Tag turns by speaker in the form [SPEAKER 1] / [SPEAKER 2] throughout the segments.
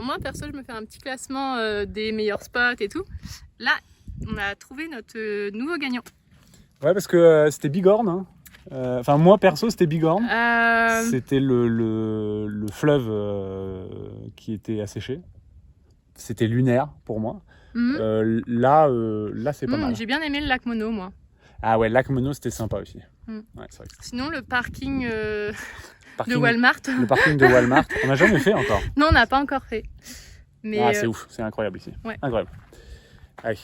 [SPEAKER 1] moi perso je me fais un petit classement des meilleurs spots et tout. Là on a trouvé notre nouveau gagnant.
[SPEAKER 2] Ouais, parce que c'était Bigorne. Hein. Enfin, moi perso, c'était Bigorne. C'était le fleuve qui était asséché. C'était lunaire pour moi. Là, c'est pas mal.
[SPEAKER 1] J'ai bien aimé le lac Mono, moi.
[SPEAKER 2] Ah ouais, lac Mono, c'était sympa aussi. Ouais, c'est vrai que
[SPEAKER 1] sinon, le parking de Walmart.
[SPEAKER 2] Le parking de Walmart, on n'a jamais fait encore.
[SPEAKER 1] Non, on n'a pas encore fait. Mais
[SPEAKER 2] c'est ouf, c'est incroyable ici.
[SPEAKER 1] Ouais.
[SPEAKER 2] Incroyable. Allez.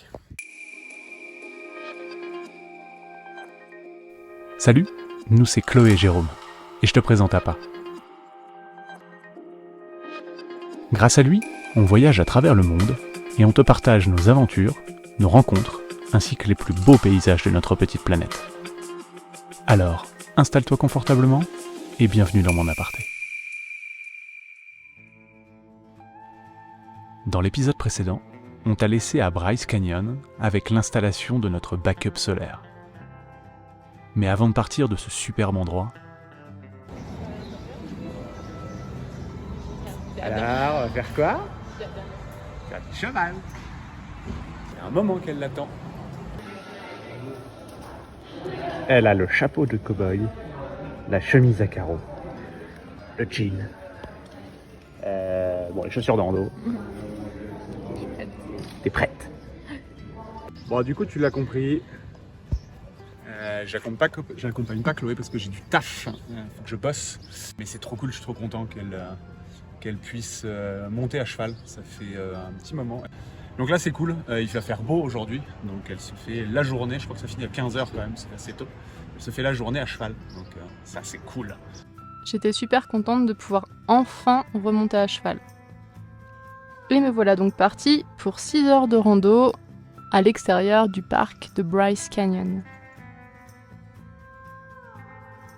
[SPEAKER 3] Salut, nous c'est Chloé et Jérôme, et je te présente Appa. Grâce à lui, on voyage à travers le monde, et on te partage nos aventures, nos rencontres, ainsi que les plus beaux paysages de notre petite planète. Alors, installe-toi confortablement, et bienvenue dans mon aparté. Dans l'épisode précédent, on t'a laissé à Bryce Canyon avec l'installation de notre backup solaire. Mais avant de partir de ce superbe endroit...
[SPEAKER 2] Alors, on va faire quoi? Faire du cheval. C'est un moment qu'elle l'attend. Elle a le chapeau de cow-boy, la chemise à carreaux, le jean, les chaussures de rando. T'es prête? Bon, du coup, tu l'as compris. J'accompagne pas Chloé parce que j'ai du taf. Faut que je bosse. Mais c'est trop cool, je suis trop content qu'elle puisse monter à cheval. Ça fait un petit moment. Donc là, c'est cool. Il va faire beau aujourd'hui. Donc elle se fait la journée. Je crois que ça finit à 15h quand même. C'est assez tôt. Elle se fait la journée à cheval. Donc ça, c'est cool.
[SPEAKER 1] J'étais super contente de pouvoir enfin remonter à cheval. Et me voilà donc partie pour 6 heures de rando à l'extérieur du parc de Bryce Canyon.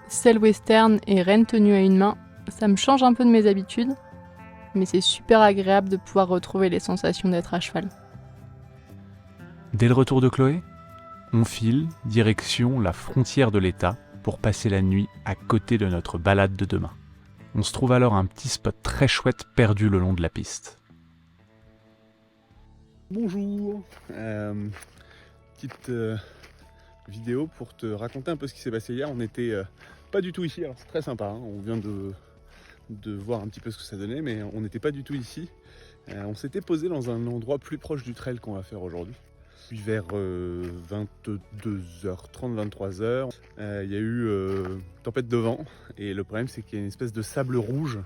[SPEAKER 1] Selle western et renne tenue à une main, ça me change un peu de mes habitudes, mais c'est super agréable de pouvoir retrouver les sensations d'être à cheval.
[SPEAKER 3] Dès le retour de Chloé, on file direction la frontière de l'État pour passer la nuit à côté de notre balade de demain. On se trouve alors un petit spot très chouette perdu le long de la piste.
[SPEAKER 2] Bonjour, petite vidéo pour te raconter un peu ce qui s'est passé hier. On n'était pas du tout ici, alors c'est très sympa, hein. On vient de voir un petit peu ce que ça donnait, mais on n'était pas du tout ici. On s'était posé dans un endroit plus proche du trail qu'on va faire aujourd'hui. Puis vers 22h30, 23h, il y a eu tempête de vent, et le problème c'est qu'il y a une espèce de sable rouge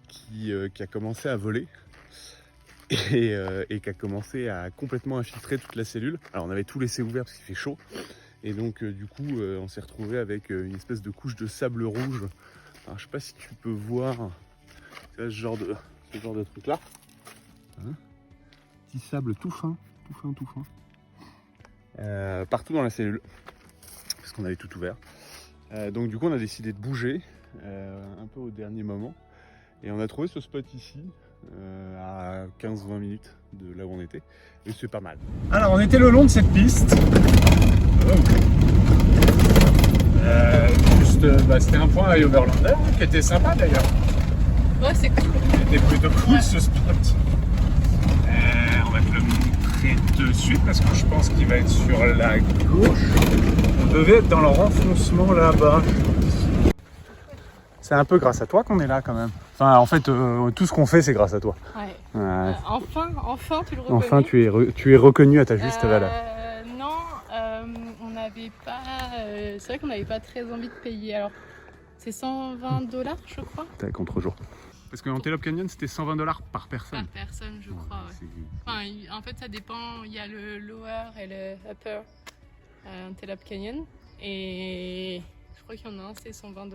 [SPEAKER 2] qui a commencé à voler. Et qui a commencé à complètement infiltrer toute la cellule. Alors on avait tout laissé ouvert parce qu'il fait chaud. Et donc du coup on s'est retrouvé avec une espèce de couche de sable rouge. Alors je sais pas si tu peux voir ce genre de truc là. Hein, petit sable tout fin. Partout dans la cellule. Parce qu'on avait tout ouvert. Donc du coup on a décidé de bouger un peu au dernier moment. Et on a trouvé ce spot ici. À 15-20 minutes de là où on était, et c'est pas mal. Alors on était le long de cette piste. C'était un point à Overlander qui était sympa d'ailleurs.
[SPEAKER 1] Ouais, c'est cool.
[SPEAKER 2] C'était plutôt cool ce spot. On va te le montrer de suite parce que je pense qu'il va être sur la gauche. On devait être dans le renfoncement là-bas. C'est un peu grâce à toi qu'on est là quand même. Enfin, en fait, tout ce qu'on fait, c'est grâce à toi.
[SPEAKER 1] Ouais. Enfin, tu le reconnais.
[SPEAKER 2] Enfin, tu es reconnu à ta juste valeur.
[SPEAKER 1] Non, on n'avait pas. C'est vrai qu'on n'avait pas très envie de payer. Alors, c'est $120, je crois.
[SPEAKER 2] T'as contre-jour. Parce que Antelope Canyon, c'était $120 par personne.
[SPEAKER 1] Par personne, je crois. Ouais. Enfin, en fait, ça dépend. Il y a le lower et le upper Antelope Canyon. Et je crois qu'il y en a un, c'est $120.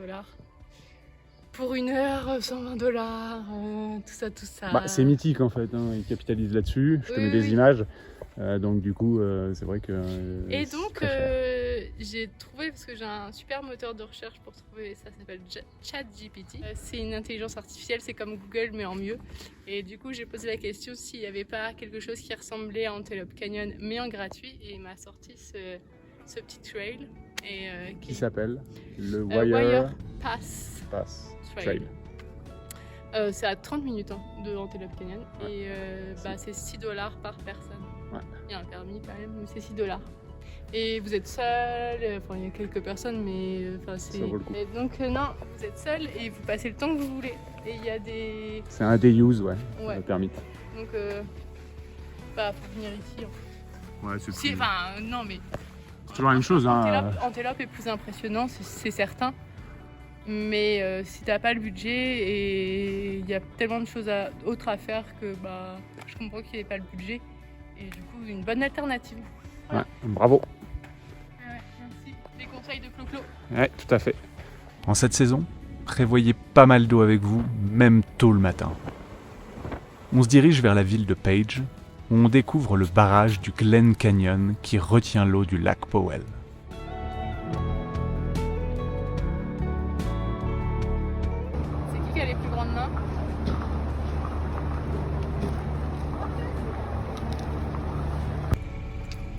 [SPEAKER 1] Pour 1 heure, $120, tout ça.
[SPEAKER 2] Bah, c'est mythique en fait, hein. Ils capitalisent là-dessus. Je te mets des images. Donc du coup, c'est vrai que...
[SPEAKER 1] Et donc, j'ai trouvé, parce que j'ai un super moteur de recherche pour trouver, ça s'appelle ChatGPT. C'est une intelligence artificielle, c'est comme Google mais en mieux. Et du coup, j'ai posé la question s'il n'y avait pas quelque chose qui ressemblait à Antelope Canyon mais en gratuit. Et il m'a sorti ce petit trail. Et,
[SPEAKER 2] qui s'appelle le
[SPEAKER 1] Wire Pass
[SPEAKER 2] Trail.
[SPEAKER 1] C'est à 30 minutes hein, de Antelope Canyon
[SPEAKER 2] Ouais.
[SPEAKER 1] et c'est $6 par personne.
[SPEAKER 2] Ouais.
[SPEAKER 1] Il y a un permis quand même, mais c'est $6. Et vous êtes seul, enfin il y a quelques personnes, mais c'est.
[SPEAKER 2] Ça vaut le coup.
[SPEAKER 1] Et donc non, vous êtes seul et vous passez le temps que vous voulez. Et il y a des.
[SPEAKER 2] C'est un day use, ouais,
[SPEAKER 1] Ouais.
[SPEAKER 2] le permis.
[SPEAKER 1] Donc faut venir ici. En fait.
[SPEAKER 2] Ouais, c'est
[SPEAKER 1] Si, non mais.
[SPEAKER 2] C'est toujours la même chose. Hein.
[SPEAKER 1] Antelope est plus impressionnant, c'est certain. Mais si t'as pas le budget et il y a tellement de choses autres à faire que je comprends qu'il n'y ait pas le budget. Et du coup, une bonne alternative.
[SPEAKER 2] Ouais, bravo.
[SPEAKER 1] Ouais, merci. Les conseils de Clo-Clo.
[SPEAKER 2] Ouais, tout à fait.
[SPEAKER 3] En cette saison, prévoyez pas mal d'eau avec vous, même tôt le matin. On se dirige vers la ville de Page, où on découvre le barrage du Glen Canyon qui retient l'eau du lac Powell.
[SPEAKER 1] C'est qui a les plus grandes mains?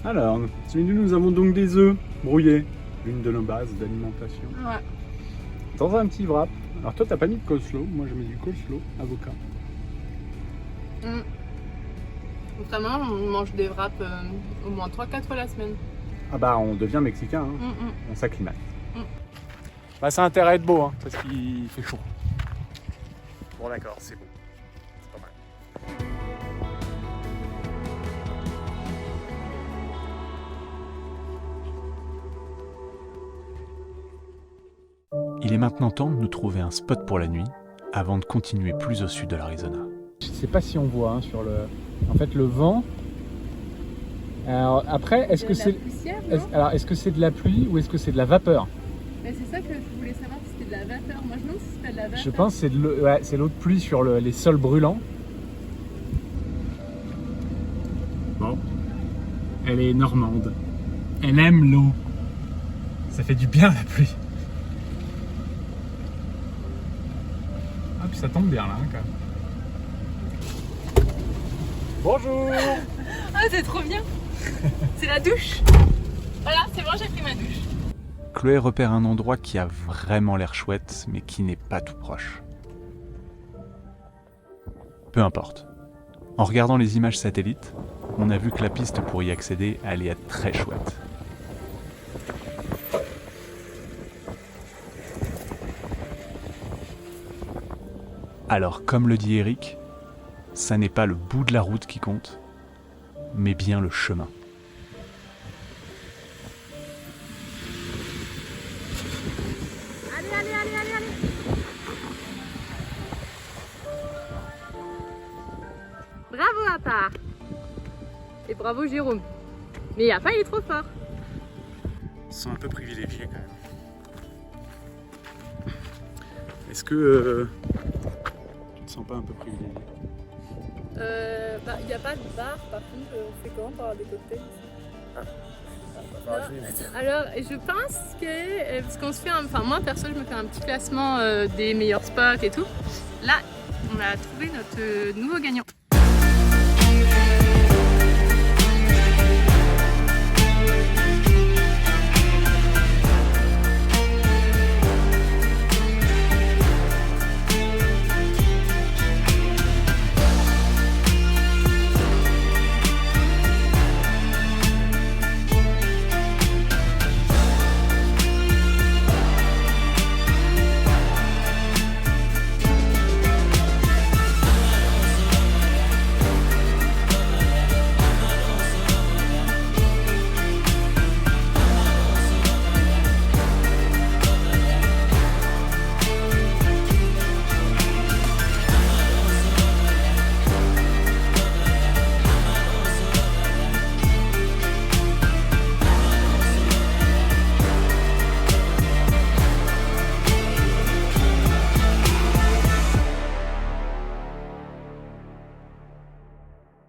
[SPEAKER 2] Alors, ce midi, nous avons donc des œufs brouillés, l'une de nos bases d'alimentation.
[SPEAKER 1] Ouais.
[SPEAKER 2] Dans un petit wrap. Alors toi, t'as pas mis de coleslaw, moi je mets du coleslaw, avocat.
[SPEAKER 1] Notamment, on mange des wraps au moins 3-4 fois la semaine.
[SPEAKER 2] Ah bah, on devient mexicain, hein. On s'acclimate. Bah, ça a intérêt à être beau, hein, parce qu'il fait chaud. Bon d'accord, c'est beau. C'est pas mal.
[SPEAKER 3] Il est maintenant temps de nous trouver un spot pour la nuit, avant de continuer plus au sud de l'Arizona.
[SPEAKER 4] Je sais pas si on voit hein, sur le. En fait, le vent. Alors après, est-ce que c'est. Alors, est-ce que c'est de la pluie ou est-ce que c'est de la vapeur?
[SPEAKER 1] Mais c'est ça que je voulais savoir si c'était de la vapeur. Moi je me demande si c'est pas de la vapeur.
[SPEAKER 4] Je pense que c'est l'eau de pluie sur les sols brûlants. Bon. Elle est normande. Elle aime l'eau. Ça fait du bien la pluie. Ah, puis ça tombe bien là, hein, quand même. Bonjour.
[SPEAKER 1] Ah, c'est trop bien. C'est la douche. Voilà, c'est bon, j'ai pris ma douche.
[SPEAKER 3] Chloé repère un endroit qui a vraiment l'air chouette, mais qui n'est pas tout proche. Peu importe. En regardant les images satellites, on a vu que la piste pour y accéder allait être très chouette. Alors, comme le dit Eric, ça n'est pas le bout de la route qui compte, mais bien le chemin.
[SPEAKER 1] Allez. Bravo à part. Et bravo Jérôme. Mais à part, il est trop fort.
[SPEAKER 2] Ils sont un peu privilégiés quand même. Est-ce que tu te sens pas un peu privilégié?
[SPEAKER 1] Il n'y a pas de bar, par contre, on fait comment pour avoir des cocktails? Alors, je pense que, parce qu'on se fait, moi perso, je me fais un petit classement des meilleurs spots et tout. Là, on a trouvé notre nouveau gagnant.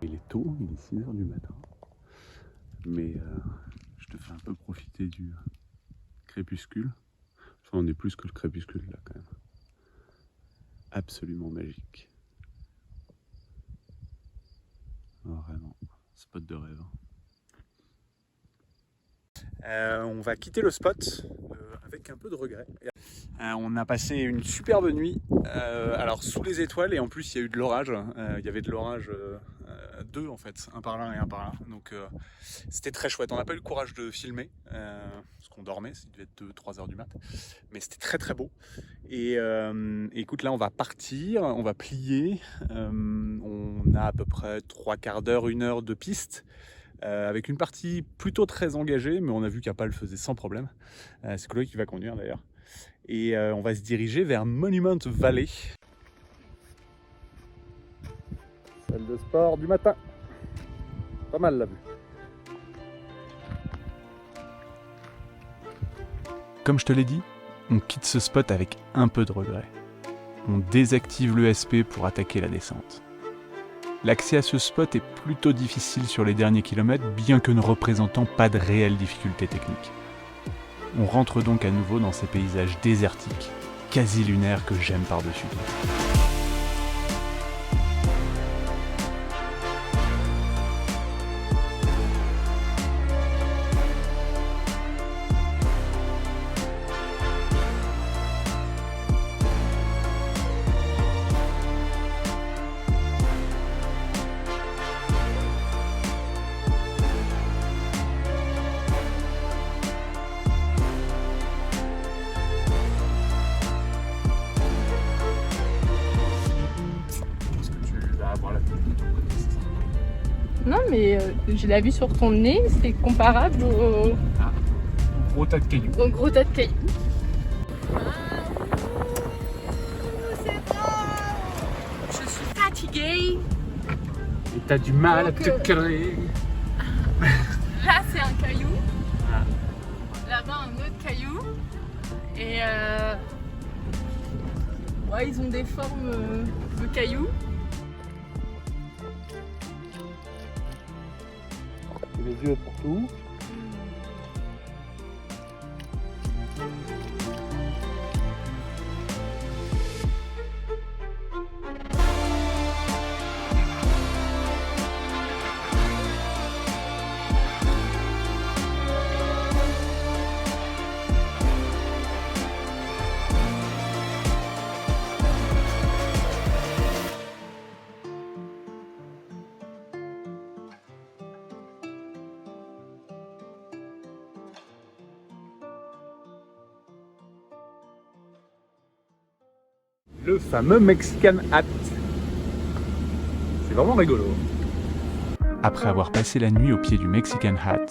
[SPEAKER 2] Il est tôt, il est 6h du matin. Mais je te fais un peu profiter du crépuscule. Enfin, on est plus que le crépuscule là quand même. Absolument magique. Oh, vraiment, spot de rêve. On va quitter le spot avec un peu de regret. On a passé une superbe nuit, alors sous les étoiles, et en plus il y a eu de l'orage. Il y avait de l'orage, deux en fait, un par là et un par là. Donc c'était très chouette. On n'a pas eu le courage de filmer, parce qu'on dormait, ça devait être 2-3 heures du mat. Mais c'était très très beau. Et écoute, là on va partir, on va plier. On a à peu près 3/4 d'heure, 1 heure de piste. Avec une partie plutôt très engagée, mais on a vu qu'Appa le faisait sans problème. C'est Chloé qui va conduire d'ailleurs. Et on va se diriger vers Monument Valley. Salle de sport du matin. Pas mal la vue.
[SPEAKER 3] Comme je te l'ai dit, on quitte ce spot avec un peu de regret. On désactive l'ESP pour attaquer la descente. L'accès à ce spot est plutôt difficile sur les derniers kilomètres, bien que ne représentant pas de réelles difficultés techniques. On rentre donc à nouveau dans ces paysages désertiques, quasi lunaires que j'aime par-dessus tout.
[SPEAKER 1] Non, mais j'ai la vue sur ton nez, c'est comparable au
[SPEAKER 4] Gros tas de cailloux.
[SPEAKER 1] gros tas de cailloux. Je suis fatiguée.
[SPEAKER 4] Et t'as du mal à te créer.
[SPEAKER 1] Là, c'est un caillou.
[SPEAKER 4] Ah.
[SPEAKER 1] Là-bas, un autre caillou. Et ouais, ils ont des formes de cailloux.
[SPEAKER 2] Les yeux pour tout. Le fameux Mexican Hat. C'est vraiment rigolo.
[SPEAKER 3] Après avoir passé la nuit au pied du Mexican Hat,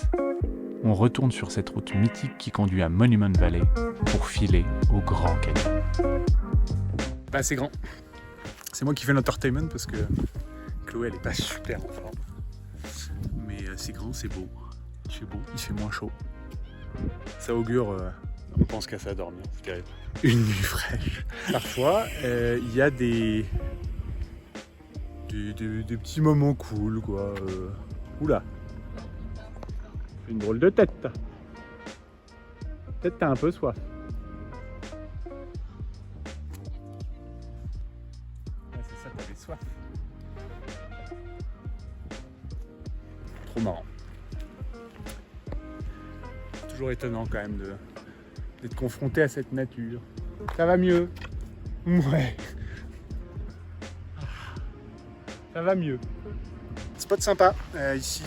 [SPEAKER 3] on retourne sur cette route mythique qui conduit à Monument Valley pour filer au Grand Canyon.
[SPEAKER 2] Pas assez grand. C'est moi qui fais l'entertainment parce que Chloé elle est pas super en forme. Mais c'est grand, c'est beau. Il fait beau, il fait moins chaud. Ça augure, on pense qu'à ça dormir, c'est terrible. Une nuit fraîche. Parfois, il y a des petits moments cool, quoi. Oula. Une drôle de tête. Peut-être t'as un peu soif. Ah, c'est ça, t'avais soif. Trop marrant. Toujours étonnant quand même d'être confronté à cette nature. Ça va mieux. Ouais. Ça va mieux. Spot sympa ici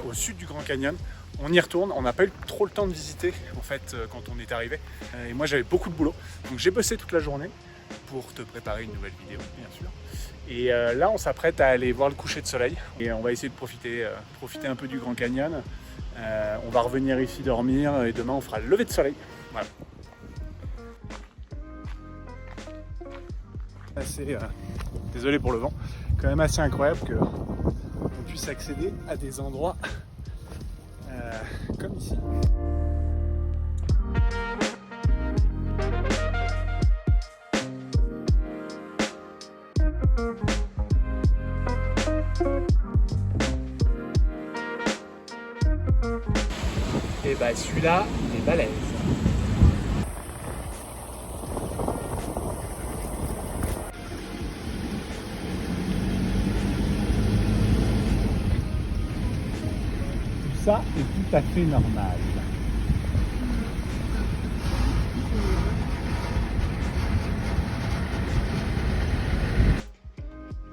[SPEAKER 2] au sud du Grand Canyon. On y retourne, on n'a pas eu trop le temps de visiter en fait quand on est arrivé. Et moi j'avais beaucoup de boulot. Donc j'ai bossé toute la journée pour te préparer une nouvelle vidéo bien sûr. Et là on s'apprête à aller voir le coucher de soleil. Et on va essayer de profiter un peu du Grand Canyon. On va revenir ici dormir et demain on fera le lever de soleil. Voilà. Assez, désolé pour le vent, quand même assez incroyable qu'on puisse accéder à des endroits comme ici. Et bah celui-là, il est balèze. Ça est tout à fait normal.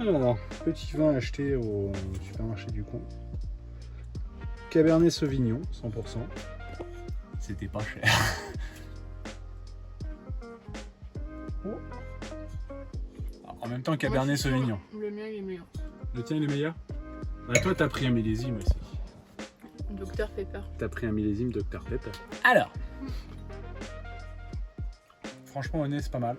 [SPEAKER 4] Alors, petit vin acheté au supermarché du coin. Cabernet Sauvignon, 100%.
[SPEAKER 2] C'était pas cher. En même temps, Cabernet Sauvignon.
[SPEAKER 1] Le mien, il est meilleur.
[SPEAKER 2] Le tien, il est meilleur? Bah, toi, t'as pris un millésime aussi.
[SPEAKER 1] Dr Pepper.
[SPEAKER 2] T'as pris un millésime Dr Pepper. Alors, franchement, honnête, c'est pas mal.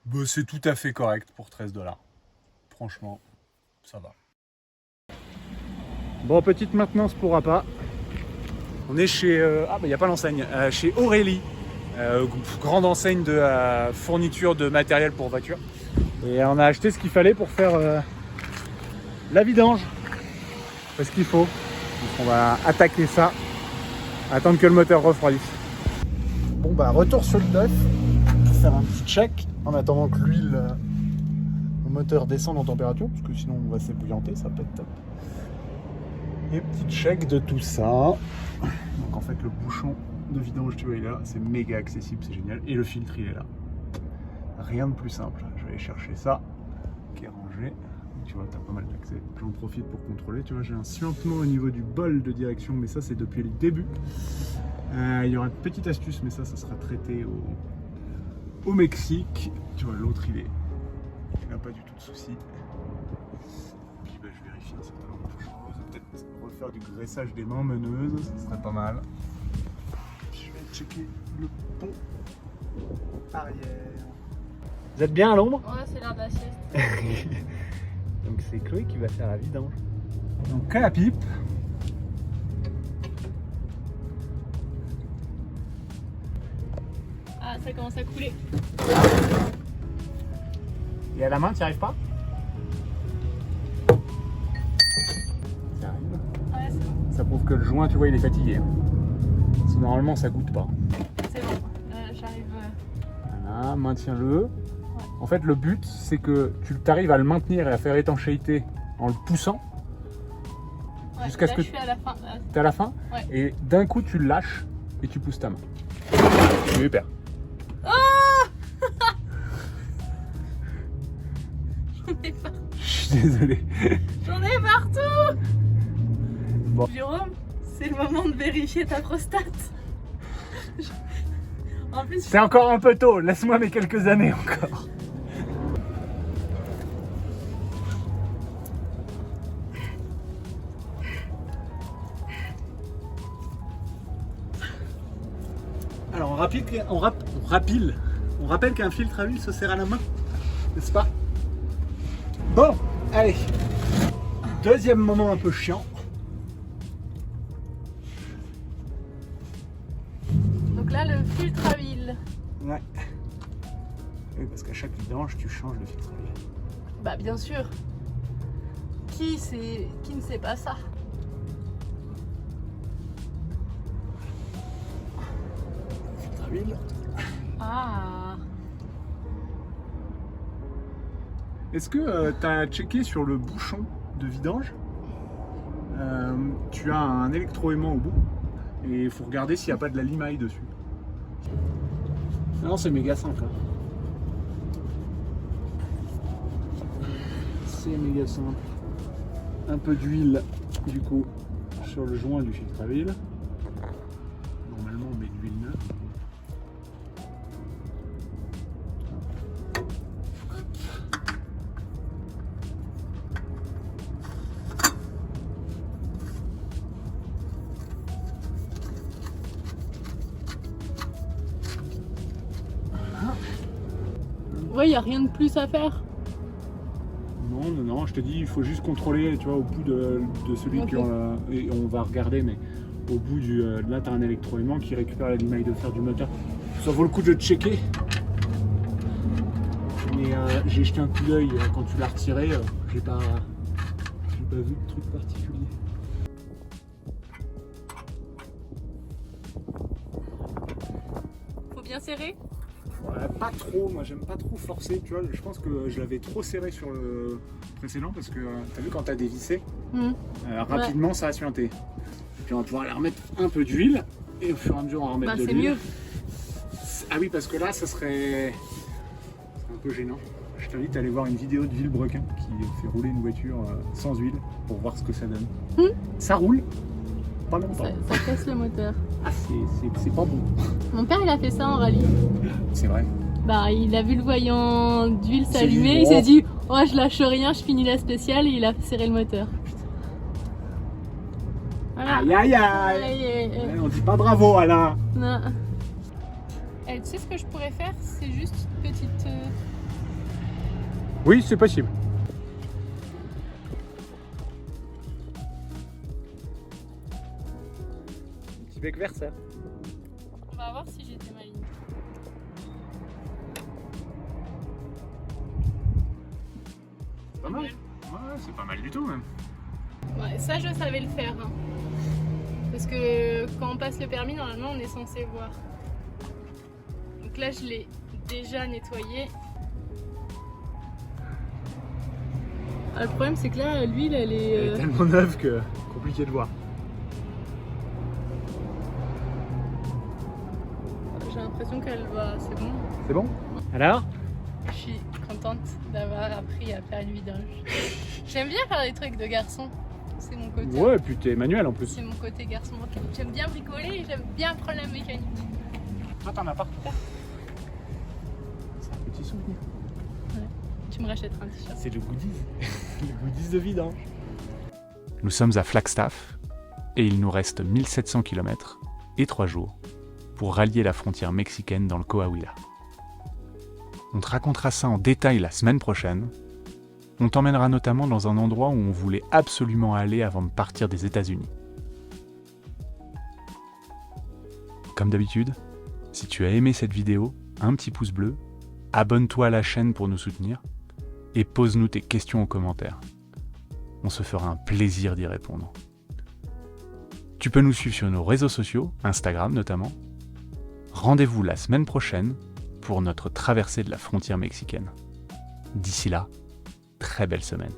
[SPEAKER 2] Bah, c'est tout à fait correct pour 13 $. Franchement, ça va.
[SPEAKER 4] Bon, petite maintenance pour appât.
[SPEAKER 2] On est chez... ah, bah, il n'y a pas l'enseigne. Chez Aurélie. Grande enseigne de fourniture de matériel pour voiture.
[SPEAKER 4] Et on a acheté ce qu'il fallait pour faire la vidange. C'est ce qu'il faut. Donc on va attaquer ça. Attendre que le moteur refroidisse. Bon bah retour sur le neuf. Pour faire un petit check. En attendant que l'huile au moteur descende en température. Parce que sinon on va s'ébouillanter, ça peut être top. Et petit check de tout ça. Donc en fait le bouchon de vidange, tu vois, il est là. C'est méga accessible, c'est génial. Et le filtre, il est là. Rien de plus simple. Je vais aller chercher ça, qui est rangé. Tu vois, tu as pas mal d'accès. J'en profite pour contrôler. Tu vois, j'ai un suintement au niveau du bol de direction, mais ça, c'est depuis le début. Il y aura une petite astuce, mais ça sera traité au Mexique. Tu vois, l'autre, il n'a pas du tout de soucis. Puis, bah, je vérifie un certain nombre de choses. Peut-être refaire du graissage des mains meneuses, ça serait pas mal. Je vais checker le pont arrière. Vous êtes bien à l'ombre?
[SPEAKER 1] Ouais, c'est l'heure de la sieste.
[SPEAKER 4] Donc c'est Chloé qui va faire la vidange. Donc à la pipe.
[SPEAKER 1] Ah, ça commence à couler.
[SPEAKER 4] Et à la main, tu n'y arrives pas? Ça arrive.
[SPEAKER 1] Ouais, c'est bon.
[SPEAKER 4] Ça prouve que le joint, tu vois, il est fatigué. Parce que normalement, ça goûte pas.
[SPEAKER 1] C'est bon. J'arrive.
[SPEAKER 4] Voilà, maintiens-le. En fait, le but, c'est que tu arrives à le maintenir et à faire étanchéité en le poussant.
[SPEAKER 1] Ouais,
[SPEAKER 4] jusqu'à ce que
[SPEAKER 1] je suis à la fin.
[SPEAKER 4] tu es à la fin.
[SPEAKER 1] Ouais.
[SPEAKER 4] Et d'un coup, tu le lâches et tu pousses ta main. Super.
[SPEAKER 1] J'en ai partout.
[SPEAKER 4] Je suis désolé.
[SPEAKER 1] J'en ai partout.
[SPEAKER 4] Bon.
[SPEAKER 1] Jérôme, c'est le moment de vérifier ta prostate. En plus,
[SPEAKER 4] C'est encore un peu tôt. Laisse-moi mes quelques années encore. Alors on rappelle qu'un filtre à huile se serre à la main, n'est-ce pas? Bon, allez. Deuxième moment un peu chiant.
[SPEAKER 1] donc là, le filtre à huile.
[SPEAKER 4] Ouais. Oui, parce qu'à chaque vidange, tu changes le filtre à huile.
[SPEAKER 1] Bah bien sûr. Qui ne sait pas ça?
[SPEAKER 4] Filtre à huile.
[SPEAKER 1] Ah.
[SPEAKER 4] Est-ce que tu as checké sur le bouchon de vidange? Tu as un électroaimant au bout et il faut regarder s'il n'y a pas de la limaille dessus. Non, c'est méga simple. Hein. C'est méga simple. Un peu d'huile du coup sur le joint du filtre à huile. Normalement on met de l'huile neuve.
[SPEAKER 1] Ouais, il n'y a rien de plus à faire.
[SPEAKER 4] Non, je te dis, il faut juste contrôler, tu vois, au bout de celui
[SPEAKER 1] Ok.
[SPEAKER 4] et on va regarder, mais au bout du... là, tu as un électroaimant qui récupère la limaille de fer du moteur. Ça vaut le coup de le checker. Mais j'ai jeté un coup d'œil quand tu l'as retiré, j'ai pas vu de truc particulier.
[SPEAKER 1] Faut bien serrer.
[SPEAKER 4] Ouais, pas trop, moi j'aime pas trop forcer, tu vois, je pense que je l'avais trop serré sur le précédent parce que t'as vu quand t'as dévissé, rapidement ça a suinté. Puis on va pouvoir aller remettre un peu d'huile Et au fur et à mesure, on va remettre
[SPEAKER 1] Bah,
[SPEAKER 4] de
[SPEAKER 1] c'est
[SPEAKER 4] l'huile.
[SPEAKER 1] mieux.
[SPEAKER 4] Ah oui, parce que là, ça serait un peu gênant. Je t'invite à aller voir une vidéo de Villebrequin qui fait rouler une voiture sans huile pour voir ce que ça donne. Ça roule, pas longtemps.
[SPEAKER 1] Ça casse le moteur.
[SPEAKER 4] Ah, c'est pas bon.
[SPEAKER 1] Mon père, il a fait ça en rallye.
[SPEAKER 4] C'est vrai.
[SPEAKER 1] Bah, il a vu le voyant d'huile
[SPEAKER 4] s'est
[SPEAKER 1] s'allumer,
[SPEAKER 4] dit,
[SPEAKER 1] il
[SPEAKER 4] oh.
[SPEAKER 1] s'est dit « Oh, je lâche rien, je finis la spéciale » et il a serré le moteur. Voilà.
[SPEAKER 4] Aïe aïe aïe. Ouais, on dit pas bravo, Alain.
[SPEAKER 1] Non. Tu sais ce que je pourrais faire? C'est juste une petite...
[SPEAKER 4] Oui, c'est possible. Petit bec vert, ça.
[SPEAKER 1] On va voir si j'étais maligne.
[SPEAKER 4] Pas mal. Ouais, c'est pas mal du tout même.
[SPEAKER 1] Ouais, ça, je savais le faire. Hein. Parce que quand on passe le permis, normalement, on est censé voir. Donc là, je l'ai déjà nettoyé. Ah, le problème, c'est que là, l'huile, elle
[SPEAKER 4] Elle est
[SPEAKER 1] est...
[SPEAKER 4] tellement neuve que compliqué de voir.
[SPEAKER 1] J'ai l'impression qu'elle va... C'est bon.
[SPEAKER 4] C'est bon? Alors?
[SPEAKER 1] Je suis contente d'avoir appris à faire une vidange. J'aime bien faire des trucs de garçon. C'est mon côté.
[SPEAKER 4] Ouais, et puis t'es manuel en plus.
[SPEAKER 1] C'est mon côté garçon. J'aime bien bricoler et j'aime bien prendre la mécanique.
[SPEAKER 4] Ah, t'en as pas? C'est un petit souvenir.
[SPEAKER 1] Tu me rachèteras un t-shirt.
[SPEAKER 4] C'est le goodies. Le goodies de vidange.
[SPEAKER 3] Nous sommes à Flagstaff et il nous reste 1700 km et 3 jours pour rallier la frontière mexicaine dans le Coahuila. On te racontera ça en détail la semaine prochaine. On t'emmènera notamment dans un endroit où on voulait absolument aller avant de partir des États-Unis. Comme d'habitude, si tu as aimé cette vidéo, un petit pouce bleu, abonne-toi à la chaîne pour nous soutenir et pose-nous tes questions en commentaire. On se fera un plaisir d'y répondre. Tu peux nous suivre sur nos réseaux sociaux, Instagram notamment. Rendez-vous la semaine prochaine pour notre traversée de la frontière mexicaine. D'ici là, très belle semaine.